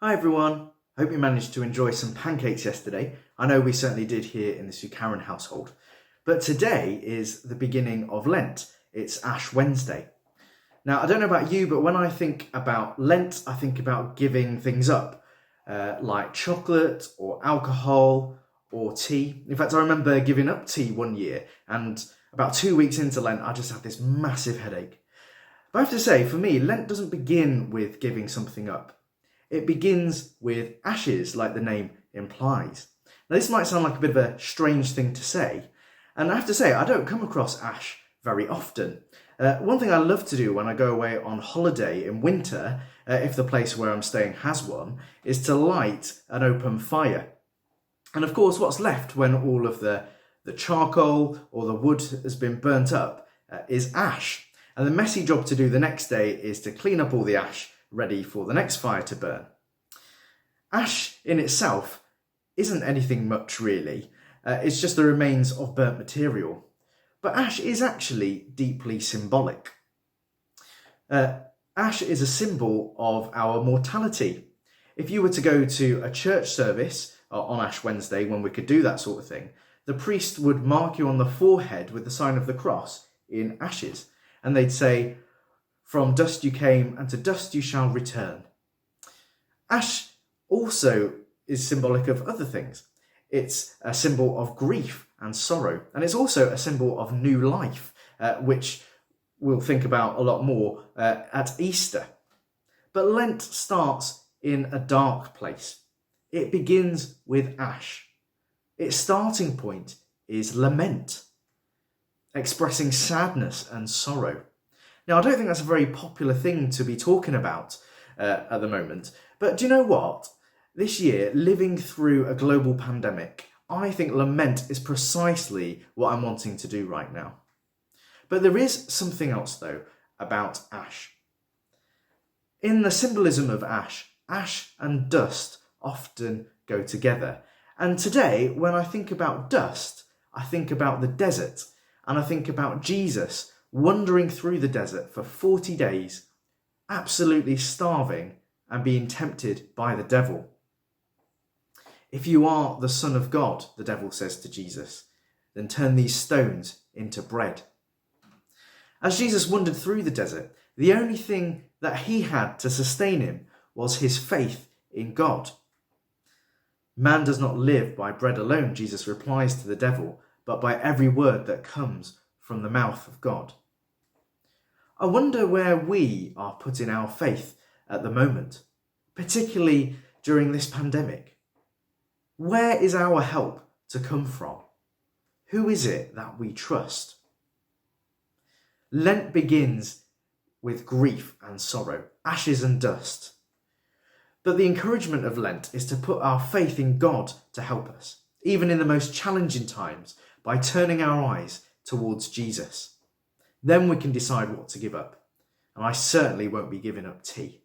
Hi everyone, hope you managed to enjoy some pancakes yesterday. I know we certainly did here in the Sukaran household. But today is the beginning of Lent. It's Ash Wednesday. Now, I don't know about you, but when I think about Lent, I think about giving things up, like chocolate or alcohol or tea. In fact, I remember giving up tea one year, and about 2 weeks into Lent, I just had this massive headache. But I have to say, for me, Lent doesn't begin with giving something up. It begins with ashes, like the name implies. Now, this might sound like a bit of a strange thing to say, and I have to say, I don't come across ash very often. One thing I love to do when I go away on holiday in winter, if the place where I'm staying has one, is to light an open fire. And of course, what's left when all of the charcoal or the wood has been burnt up is ash. And the messy job to do the next day is to clean up all the ash, ready for the next fire to burn. Ash in itself isn't anything much really, it's just the remains of burnt material. But ash is actually deeply symbolic. Ash is a symbol of our mortality. If you were to go to a church service on Ash Wednesday, when we could do that sort of thing, the priest would mark you on the forehead with the sign of the cross in ashes, and they'd say, "From dust you came, and to dust you shall return." Ash also is symbolic of other things. It's a symbol of grief and sorrow, and it's also a symbol of new life, which we'll think about a lot more at Easter. But Lent starts in a dark place. It begins with ash. Its starting point is lament, expressing sadness and sorrow. Now, I don't think that's a very popular thing to be talking about at the moment, but do you know what? This year, living through a global pandemic, I think lament is precisely what I'm wanting to do right now. But there is something else, though, about ash. In the symbolism of ash, ash and dust often go together. And today, when I think about dust, I think about the desert, and I think about Jesus wandering through the desert for 40 days, absolutely starving and being tempted by the devil. "If you are the Son of God," the devil says to Jesus, "then turn these stones into bread." As Jesus wandered through the desert, the only thing that he had to sustain him was his faith in God. "Man does not live by bread alone," Jesus replies to the devil, "but by every word that comes from the mouth of God." I wonder where we are putting our faith at the moment, particularly during this pandemic. Where is our help to come from? Who is it that we trust? Lent begins with grief and sorrow, ashes and dust. But the encouragement of Lent is to put our faith in God to help us, even in the most challenging times, by turning our eyes towards Jesus. Then we can decide what to give up. And I certainly won't be giving up tea.